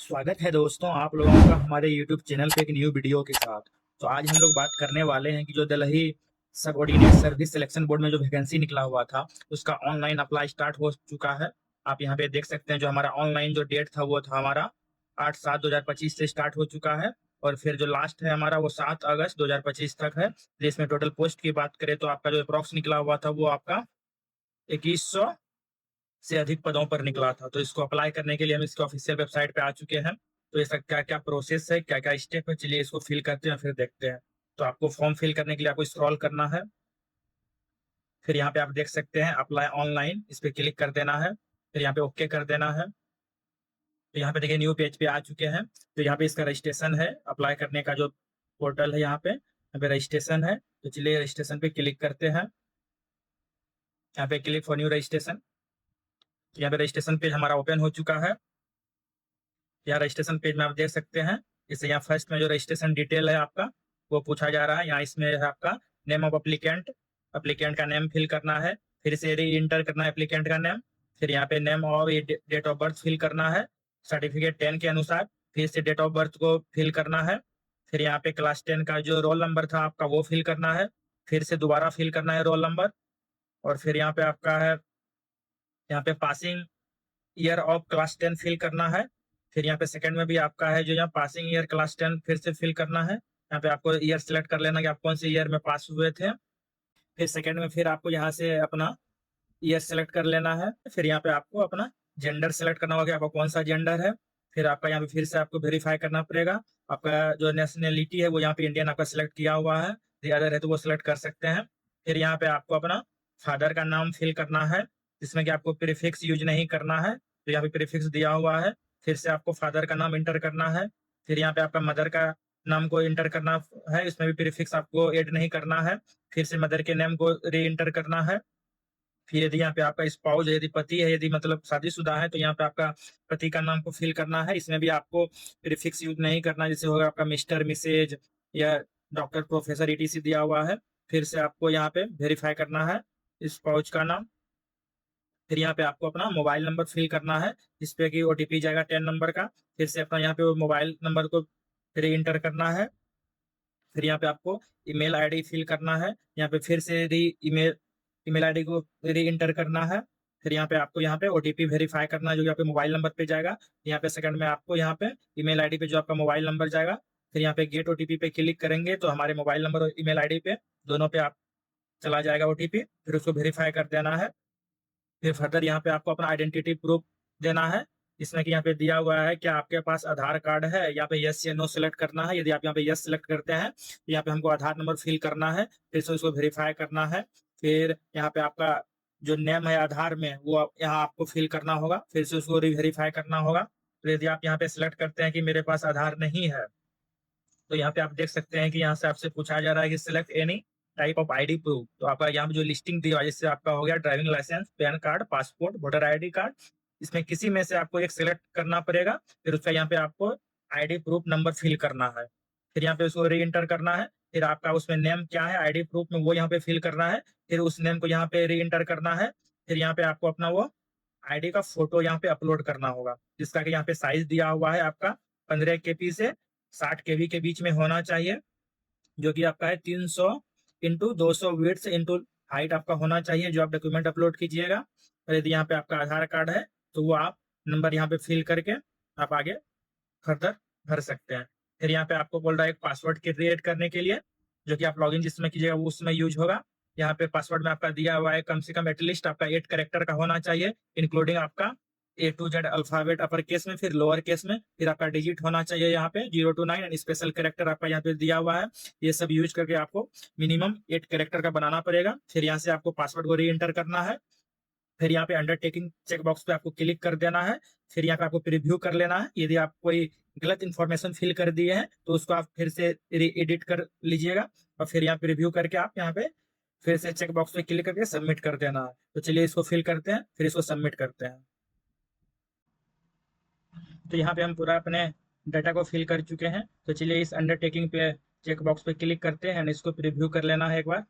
स्वागत है दोस्तों आप लोगों का हमारे YouTube चैनल पे एक न्यू वीडियो के साथ। तो आज हम लोग बात करने वाले हैं कि जो Delhi subordinate service selection board में जो वैकेंसी निकला हुआ था उसका ऑनलाइन अप्लाई स्टार्ट हो चुका है। आप यहाँ पे देख सकते हैं जो हमारा ऑनलाइन जो डेट था वो था हमारा 8/7/2025 से स्टार्ट हो चुका है और फिर जो लास्ट है हमारा वो 7 अगस्त 2025 तक है। जिसमें टोटल पोस्ट की बात करें तो आपका जो अप्रॉक्स निकला हुआ था वो आपका 2100 से अधिक पदों पर निकला था। तो इसको अप्लाई करने के लिए हम इसके ऑफिशियल वेबसाइट पे आ चुके हैं। तो इसका क्या-क्या प्रोसेस है, क्या-क्या स्टेप है, चलिए इसको फिल करते हैं फिर देखते हैं। तो आपको फॉर्म फिल करने के लिए आपको स्क्रॉल करना है। फिर यहाँ पे आप देख सकते हैं अप्लाई ऑनलाइन, इस पे क्लिक कर देना है। फिर यहाँ पे ओके कर देना है। तो यहाँ पे देखिए न्यू पेज पे आ चुके हैं। तो यहाँ पे इसका रजिस्ट्रेशन है, अप्लाई करने का जो पोर्टल है यहाँ पे रजिस्ट्रेशन है। तो चलिए रजिस्ट्रेशन पे क्लिक करते हैं। यहाँ पे क्लिक फॉर न्यू रजिस्ट्रेशन। यहाँ पे रजिस्ट्रेशन पेज हमारा ओपन हो चुका है। यहाँ रजिस्ट्रेशन पेज में आप देख सकते हैं। जैसे यहाँ फर्स्ट में जो रजिस्ट्रेशन डिटेल है आपका वो पूछा जा रहा है। यहाँ इसमें है आपका नेम ऑफ अप्लीकेंट, अप्लीकेंट का नेम फिल करना है। फिर से री इंटर करना है एप्लीकेंट का नेम। फिर यहाँ पे नेम और डेट ऑफ बर्थ फिल करना है सर्टिफिकेट 10 के अनुसार। फिर से डेट ऑफ बर्थ को फिल करना है। फिर यहाँ पे क्लास 10 का जो रोल नंबर था आपका वो फिल करना है। फिर से दोबारा फिल करना है रोल नंबर। और फिर यहाँ पे आपका है यहाँ पे passing year of class 10 fill करना है। फिर यहाँ पे सेकंड में भी आपका है जो यहाँ पासिंग ईयर क्लास 10 फिर से फिल करना है। यहाँ पे आपको ईयर सेलेक्ट कर लेना कि आप कौन से ईयर में पास हुए थे। फिर सेकंड में फिर आपको यहाँ से अपना ईयर सेलेक्ट कर लेना है। फिर यहाँ पे आपको अपना जेंडर सेलेक्ट करना होगा कि आपका कौन सा जेंडर है। फिर आपका यहाँ पे फिर से आपको वेरीफाई करना पड़ेगा। आपका जो नेशनलिटी है वो यहाँ पे इंडियन आपका सिलेक्ट किया हुआ है, अदर है तो वो सिलेक्ट कर सकते हैं। फिर यहाँ पे आपको अपना फादर का नाम फिल करना है जिसमें कि आपको प्रीफिक्स यूज नहीं करना है। तो यहाँ पे प्रीफिक्स दिया हुआ है। फिर से आपको फादर का नाम इंटर करना है। फिर यहाँ पे आपका मदर का नाम को इंटर करना है, इसमें भी प्रीफिक्स आपको ऐड नहीं करना है। फिर से मदर के नेम को री इंटर करना है। फिर यदि यहाँ पे आपका स्पाउस है, यदि पति है, यदि मतलब शादीशुदा है तो यहाँ पे आपका पति का नाम को फिल करना है। इसमें भी आपको प्रीफिक्स यूज नहीं करना, जैसे होगा आपका मिस्टर, मिसेज या डॉक्टर, प्रोफेसर ईटीसी दिया हुआ है। फिर से आपको यहाँ पे वेरीफाई करना है स्पाउस का नाम। फिर यहाँ पे आपको अपना मोबाइल नंबर फिल करना है जिसपे कि ओटीपी जाएगा 10 नंबर का। फिर से अपना यहाँ पे वो मोबाइल नंबर को री इंटर करना है। फिर यहाँ पे आपको ईमेल आईडी फिल करना है। यहाँ पे फिर से री ईमेल ईमेल आईडी को री इंटर करना है। फिर यहाँ पे आपको यहाँ पे ओटीपी वेरीफाई करना है जो यहाँ पे मोबाइल नंबर पे जाएगा। यहाँ पे सेकंड में आपको यहाँ पे ईमेल आईडी पे जो आपका मोबाइल नंबर जाएगा। फिर यहाँ पे गेट ओटीपी पे क्लिक करेंगे तो हमारे मोबाइल नंबर और ईमेल आईडी पे दोनों पे आप चला जाएगा ओटीपी। फिर उसको वेरीफाई कर देना है। फिर फर्दर यहाँ पे आपको अपना आइडेंटिटी प्रूफ देना है जिसमें कि यहाँ पे दिया हुआ है कि आपके पास आधार कार्ड है। यहाँ पे यस या नो सेलेक्ट करना है। यदि आप यहाँ पे यस सेलेक्ट करते हैं तो यहाँ पे हमको आधार नंबर फिल करना है। फिर से उसको वेरीफाई करना है। फिर यहाँ पे आपका जो नेम है आधार में वो यहाँ आपको फिल करना होगा। फिर से उसको वेरीफाई करना होगा। तो यदि आप यहाँ पे सिलेक्ट करते हैं कि मेरे पास आधार नहीं है तो यहाँ पे आप देख सकते हैं कि यहाँ से आपसे पूछा जा रहा है कि select any type of ID proof. तो आपका यहाँ पे जो लिस्टिंग दी हुआ है जैसे आपका हो गया driving licence, PAN card, passport, voter ID card, इसमें किसी में से आपको एक सिलेक्ट करना पड़ेगा। फिर उसका यहाँ पे आपको आईडी प्रूफ नंबर फिल करना है। फिर यहाँ पे उसको री इंटर करना है। फिर आपका उसमें नेम क्या है आईडी प्रूफ में वो यहाँ पे फिल करना है। फिर उस नेम को यहाँ पे री इंटर करना है। फिर यहाँ पे आपको अपना वो आईडी का फोटो यहाँ पे अपलोड करना होगा जिसका कि यहाँ पे साइज दिया हुआ है आपका 15 केबी से 60 केबी के बीच में होना चाहिए, जो कि आपका है 300 इंटू 200 विड्थ इंटू हाइट आपका होना चाहिए जो आप डॉक्यूमेंट अपलोड कीजिएगा। और यदि यहाँ पे आपका आधार कार्ड है तो वो आप नंबर यहाँ पे फिल करके आप आगे फर्दर भर सकते हैं। फिर यहाँ पे आपको बोल रहा है एक पासवर्ड क्रिएट करने के लिए जो कि आप लॉगिन जिसमें कीजिएगा वो उसमें यूज होगा। यहाँ पे पासवर्ड में आपका दिया हुआ है कम से कम एटलीस्ट आपका 8 कैरेक्टर का होना चाहिए इंक्लूडिंग आपका A to Z alphabet upper case में, फिर लोअर केस में, फिर आपका डिजिट होना चाहिए यहाँ पे 0 to 9 एंड स्पेशल कैरेक्टर आपका यहाँ पे दिया हुआ है। ये सब यूज करके आपको मिनिमम 8 कैरेक्टर का बनाना पड़ेगा। फिर यहाँ से आपको पासवर्ड को री एंटर करना है। फिर यहाँ पे अंडरटेकिंग चेक बॉक्स पे आपको क्लिक कर देना है। फिर यहाँ पे आपको प्रीव्यू कर लेना है। यदि आप कोई गलत इन्फॉर्मेशन फिल कर दिए हैं तो उसको आप फिर से एडिट कर लीजिएगा और फिर यहाँ प्रीव्यू करके आप यहाँ पे फिर से चेक बॉक्स पे क्लिक करके सबमिट कर देना है। तो चलिए इसको फिल करते हैं फिर इसको सबमिट करते हैं। तो यहाँ पे हम पूरा अपने डाटा को फिल कर चुके हैं। तो चलिए इस अंडरटेकिंग पे चेक बॉक्स पे क्लिक करते हैं, इसको प्रीव्यू कर लेना है एक बार।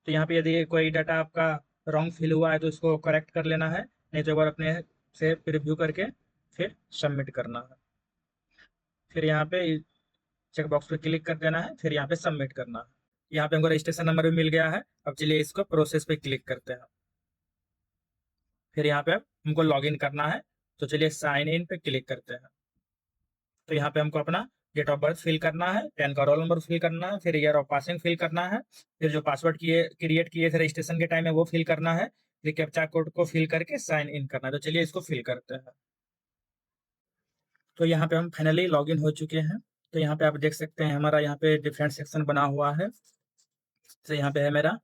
तो यहाँ पे यदि कोई डाटा आपका रॉन्ग फिल हुआ है तो इसको करेक्ट कर लेना है, नहीं तो एक बार अपने से प्रीव्यू करके फिर सबमिट करना है। फिर यहाँ पे चेक बॉक्स पे क्लिक कर देना है, फिर यहाँ पे सबमिट करना है। यहाँ पे हमको रजिस्ट्रेशन नंबर भी मिल गया है। अब चलिए इसको प्रोसेस पे क्लिक करते हैं। फिर यहाँ पे हमको लॉग इन करना है, तो चलिए साइन इन पे क्लिक करते हैं। तो यहाँ पे हमको अपना डेट ऑफ बर्थ फिल करना है, पैन का रोल नंबर फिल करना है, फिर ईयर ऑफ पासिंग फिल करना है, फिर जो पासवर्ड क्रिएट किए थे रजिस्ट्रेशन के टाइम में वो फिल करना है, फिर कैप्चा कोड को फिल करके साइन इन करना है। तो चलिए इसको फिल करते हैं। तो यहाँ पे हम फाइनली लॉग इन हो चुके हैं। तो यहाँ पे आप देख सकते हैं हमारा यहाँ पे डिफरेंट सेक्शन बना हुआ है। तो यहाँ पे है मेरा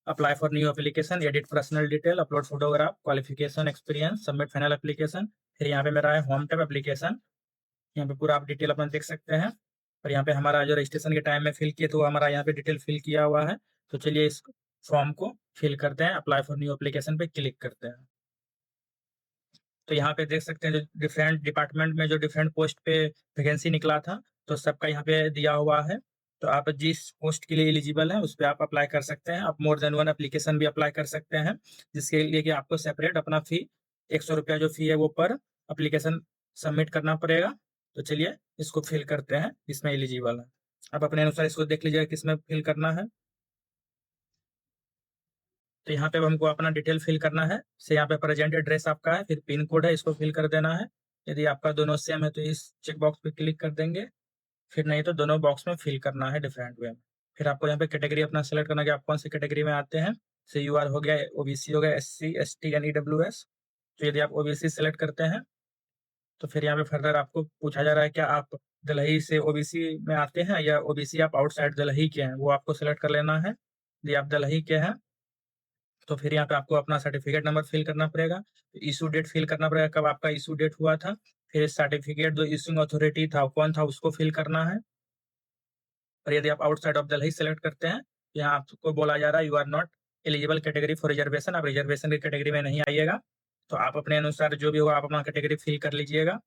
apply for new application, edit personal detail, upload photograph, qualification, experience, submit final application. फिर यहाँ पे मेरा है होम टैब एप्लीकेशन। यहाँ पे पूरा आप डिटेल अपना देख सकते हैं। और यहाँ पे हमारा जो रजिस्ट्रेशन के टाइम में फिल किए तो हमारा यहाँ पे डिटेल फिल किया हुआ है। तो चलिए इस फॉर्म को फिल करते हैं, अप्लाई फॉर न्यू एप्लीकेशन पे क्लिक करते हैं। तो यहाँ पे देख सकते हैं जो डिफरेंट डिपार्टमेंट में जो डिफरेंट पोस्ट पे वैकेंसी निकला था, तो सबका यहाँ पे दिया हुआ है। तो आप जिस पोस्ट के लिए एलिजिबल हैं उस पर आप अप्लाई कर सकते हैं। आप मोर देन वन एप्लीकेशन भी अप्लाई कर सकते हैं, जिसके लिए कि आपको सेपरेट अपना फी 100 रुपया जो फी है वो पर एप्लीकेशन सबमिट करना पड़ेगा। तो चलिए इसको फिल करते हैं, इसमें एलिजिबल है। आप अपने अनुसार इसको देख लीजिएगा किसमें फिल करना है। तो यहाँ पे हमको अपना डिटेल फिल करना है। से यहाँ पे प्रेजेंट एड्रेस आपका है, फिर पिन कोड है, इसको फिल कर देना है। यदि आपका दोनों सेम है तो इस चेक बॉक्स पे क्लिक कर देंगे, फिर नहीं तो दोनों बॉक्स में फिल करना है डिफरेंट वे में। फिर आपको यहाँ पे कैटेगरी अपना सेलेक्ट करना है कि आप कौन सी कैटेगरी में आते हैं। से यूआर हो गया, ओबीसी हो गया, एससी, एसटी एंड ईडब्ल्यूएस। तो यदि आप ओबीसी सेलेक्ट करते हैं तो फिर यहाँ पे फर्दर आपको पूछा जा रहा है क्या आप दलही से ओबीसी में आते हैं या ओबीसी आप आउटसाइड दलही के हैं, वो आपको सेलेक्ट कर लेना है। यदि आप दलही के हैं तो फिर यहाँ पे आपको अपना सर्टिफिकेट नंबर फिल करना पड़ेगा, इशू डेट फिल करना पड़ेगा, कब आपका इशू डेट हुआ था। फिर सर्टिफिकेट जो इशूइंग अथॉरिटी था कौन था उसको फिल करना है। और यदि आप आउटसाइड ऑफ दिल्ली सेलेक्ट करते हैं तो यहाँ आपको बोला जा रहा है you are not eligible category for reservation, आप रिजर्वेशन की कैटेगरी में नहीं आइएगा। तो आप अपने अनुसार जो भी होगा आप अपना कैटेगरी फिल कर लीजिएगा।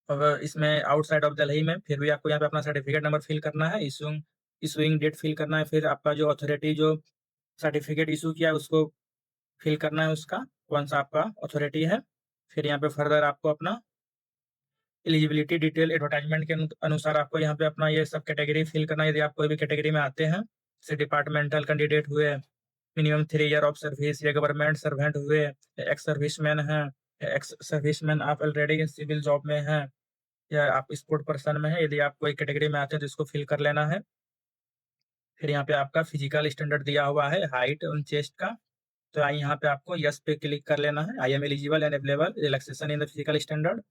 और इसमें आउटसाइड ऑफ दिल्ली में फिर भी आपको यहाँ पे अपना सर्टिफिकेट नंबर फिल करना है, इशूइंग डेट फिल करना है, फिर आपका जो अथॉरिटी जो सर्टिफिकेट इशू किया है उसको फिल करना है, उसका कौन सा आपका अथॉरिटी है। फिर यहाँ पे फर्दर आपको अपना एलिजिबिलिटी डिटेल एडवर्टाइजमेंट के अनुसार आपको यहाँ पे अपना ये सब कैटेगरी फिल करना है। यदि आप कोई भी कैटेगरी में आते हैं, जैसे डिपार्टमेंटल कैंडिडेट हुए, मिनिमम 3 ईयर ऑफ सर्विस, या गवर्नमेंट सर्वेंट हुए, एक्स सर्विसमैन है, एक्स सर्विसमैन आप ऑलरेडी सिविल जॉब में हैं, या आप स्पोर्ट पर्सन में है, यदि आप कोई कैटेगरी में आते हैं तो इसको फिल कर लेना है। फिर यहाँ पे आपका फिजिकल स्टैंडर्ड दिया हुआ है, हाइट और चेस्ट का। तो यहाँ पे आपको यस पे क्लिक कर लेना है, I am eligible and available relaxation in the physical standard.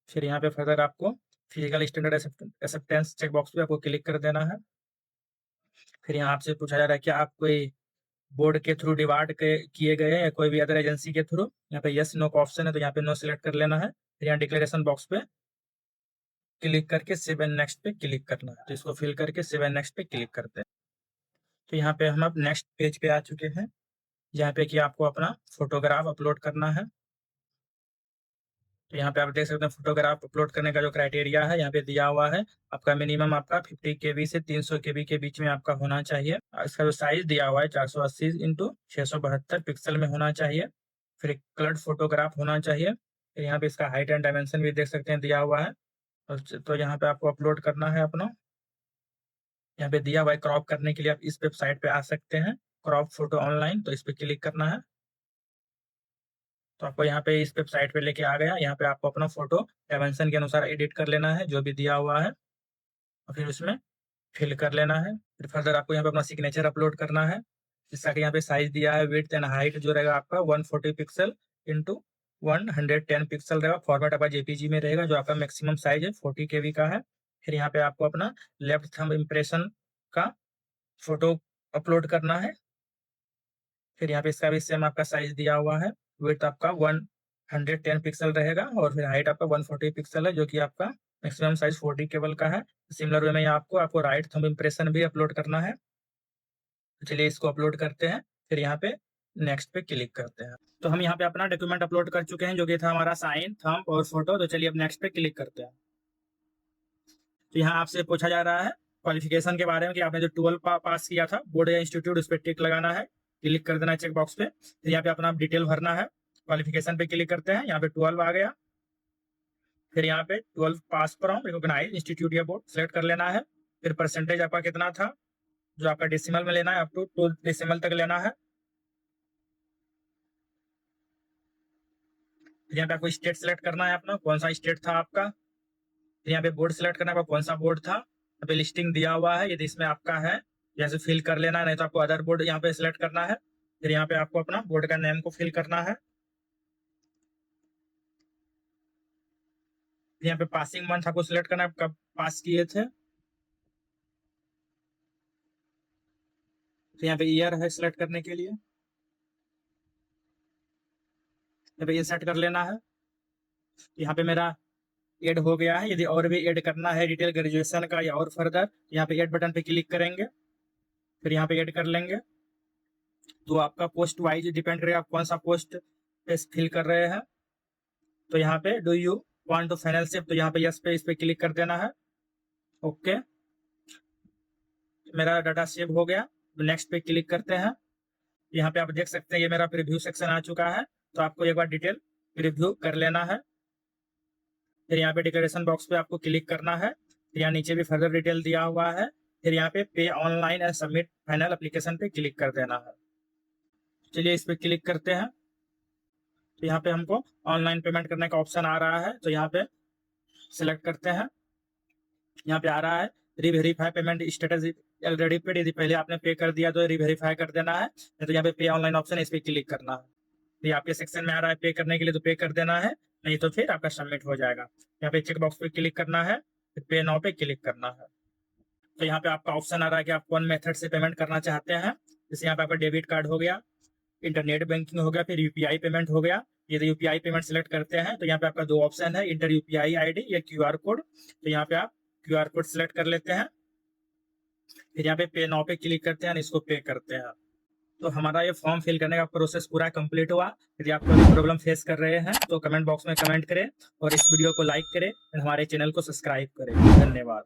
फिर यहाँ पे फर्दर आपको physical standard acceptance check box पे आपको क्लिक कर देना है। फिर यहाँ आपसे पूछा जा रहा है कि आप कोई बोर्ड के थ्रू डिवार्ड किए गए हैं या कोई भी अदर एजेंसी के थ्रू। यहाँ पे यस नो का ऑप्शन है, तो यहाँ पे नो सिलेक्ट कर लेना है। फिर यहाँ डिक्लेरेशन बॉक्स पे क्लिक करके सेव एंड नेक्स्ट पे क्लिक करना है। तो इसको फिल करके सेव एंड नेक्स्ट पे क्लिक करते हैं। तो यहाँ पे हम अब नेक्स्ट पेज पे आ चुके हैं, जहाँ पे कि आपको अपना फोटोग्राफ अपलोड करना है। तो यहाँ पे आप देख सकते हैं फोटोग्राफ अपलोड करने का जो क्राइटेरिया है यहाँ पे दिया हुआ है। आपका मिनिमम आपका 50 KB से 300 KB के बीच में आपका होना चाहिए। इसका जो साइज दिया हुआ है 480 इंटू 672 पिक्सल में होना चाहिए। फिर एक कलर्ड फोटोग्राफ होना चाहिए। फिर यहाँ पे इसका हाइट एंड डायमेंशन भी देख सकते हैं दिया हुआ है। तो यहाँ पे आपको अपलोड करना है अपना, यहाँ पे दिया हुआ है क्रॉप करने के लिए आप इस वेबसाइट पे आ सकते हैं, क्रॉप फोटो ऑनलाइन। तो इस पे क्लिक करना है, तो आपको यहाँ पे इस वेबसाइट पे लेके आ गया। यहाँ पे आपको अपना फोटो डायमेंशन के अनुसार एडिट कर लेना है जो भी दिया हुआ है, और फिर उसमें फिल कर लेना है। फिर फर्दर आपको यहाँ पे अपना सिग्नेचर अपलोड करना है, जिसका कि यहाँ पे साइज दिया है, विड्थ एंड हाइट जो रहेगा आपका 140 पिक्सल इंटू 110 पिक्सल रहेगा। फॉर्मेट आपका जेपीजी में रहेगा, जो आपका मैक्सिमम साइज है 40 KB का है। फिर यहाँ पे आपको अपना लेफ्ट थंब इम्प्रेशन का फोटो अपलोड करना है। फिर यहाँ पे इसका भी सेम आपका साइज दिया हुआ है, विड्थ आपका 110 पिक्सल रहेगा, और फिर हाइट आपका 140 पिक्सल है, जो कि आपका मैक्सिमम साइज 40 केबल का है। सिमिलर वे में आपको राइट थंब इम्प्रेशन भी अपलोड करना है। तो चलिए इसको अपलोड करते हैं, फिर यहाँ पे नेक्स्ट पे क्लिक करते हैं। तो हम यहाँ पे अपना डॉक्यूमेंट अपलोड कर चुके हैं, जो कि था हमारा साइन, थंब और फोटो। तो चलिए अब नेक्स्ट पे क्लिक करते हैं। तो यहाँ आपसे पूछा जा रहा है क्वालिफिकेशन के बारे में कि आपने जो 12 पास किया था बोर्ड या इंस्टीट्यूट, उस पर टिक लगाना है। क्लिक कर देना है चेक बॉक्स पे। फिर यहाँ पे अपना डिटेल भरना है, क्वालिफिकेशन पे क्लिक करते हैं, यहाँ पे 12 आ गया। फिर यहाँ पे 12 पास फ्रॉम रिकॉग्नाइज्ड इंस्टीट्यूट या बोर्ड सेलेक्ट कर लेना है। फिर परसेंटेज आपका कितना था, जो आपका डेसिमल में लेना है, अप टू 2 डेसिमल तक लेना है। फिर यहाँ पे आपको स्टेट सेलेक्ट करना है अपना, कौन सा स्टेट था आपका। फिर यहाँ पे बोर्ड सेलेक्ट करना है आपका, कौन सा बोर्ड था। यहाँ पे लिस्टिंग दिया हुआ है, यदि इसमें आपका है जैसे फिल कर लेना है, नहीं तो आपको अदर बोर्ड यहाँ पे सिलेक्ट करना है। फिर यहाँ पे आपको अपना बोर्ड का नेम को फिल करना है। यहाँ पे पासिंग मंथ आपको सिलेक्ट करना है, कब पास किए थे। तो यहाँ पे ईयर है सिलेक्ट करने के लिए, यहाँ पे इंसर्ट कर लेना है। यहाँ पे मेरा ऐड हो गया है, यदि और भी ऐड करना है डिटेल ग्रेजुएशन का या और फर्दर, यहाँ पे ऐड बटन पे क्लिक करेंगे, फिर यहाँ पे ऐड कर लेंगे। तो आपका पोस्ट वाइज डिपेंड करेगा आप कौन सा पोस्ट पे फिल कर रहे हैं। तो यहाँ पे do you want to final shift, तो यहाँ पे यस पे इस पे क्लिक कर देना है। ओके, मेरा डाटा सेव हो गया। तो नेक्स्ट पे क्लिक करते हैं। यहाँ पे आप देख सकते हैं ये मेरा प्रीव्यू सेक्शन आ चुका है। तो आपको एक बार डिटेल प्रीव्यू कर लेना है। फिर यहाँ पे डिक्लेरेशन बॉक्स पे आपको क्लिक करना है। फिर यहाँ नीचे भी फर्दर डिटेल दिया हुआ है। फिर यहाँ पे online and submit final application पे क्लिक कर देना है। चलिए इस पे क्लिक करते हैं। तो यहाँ पे हमको ऑनलाइन पेमेंट करने का ऑप्शन आ रहा है, तो यहाँ पे सिलेक्ट करते हैं। यहाँ पे आ रहा है reverify payment status already paid, यदि पहले आपने पे कर दिया तो रीवेरीफाई कर देना है, तो यहाँ पे पे ऑनलाइन ऑप्शन है, इस पे क्लिक करना है। ये आपके सेक्शन में आ रहा है पे करने के लिए, तो पे कर देना है, नहीं तो फिर आपका सबमिट हो जाएगा। यहाँ पे चेक बॉक्स पे क्लिक करना है, फिर पे नाउ पे क्लिक करना है। तो यहाँ पे आपका ऑप्शन आ रहा है कि आप कौन मेथड से पेमेंट करना चाहते हैं। जैसे यहाँ पे आपका डेबिट कार्ड हो गया, इंटरनेट बैंकिंग हो गया, फिर यूपीआई पेमेंट हो गया। यदि यूपीआई पेमेंट सेलेक्ट करते हैं तो यहाँ पे आपका 2 ऑप्शन है, इंटर यूपीआई आईडी या क्यूआर कोड। तो यहाँ पे आप क्यूआर कोड सेलेक्ट कर लेते हैं। फिर यहाँ पे नाउ पे क्लिक करते हैं, इसको पे करते हैं। तो हमारा ये फॉर्म फिल करने का प्रोसेस पूरा कंप्लीट हुआ। यदि आप कोई प्रॉब्लम फेस कर रहे हैं तो कमेंट बॉक्स में कमेंट करें और इस वीडियो को लाइक करें और हमारे चैनल को सब्सक्राइब करें। धन्यवाद।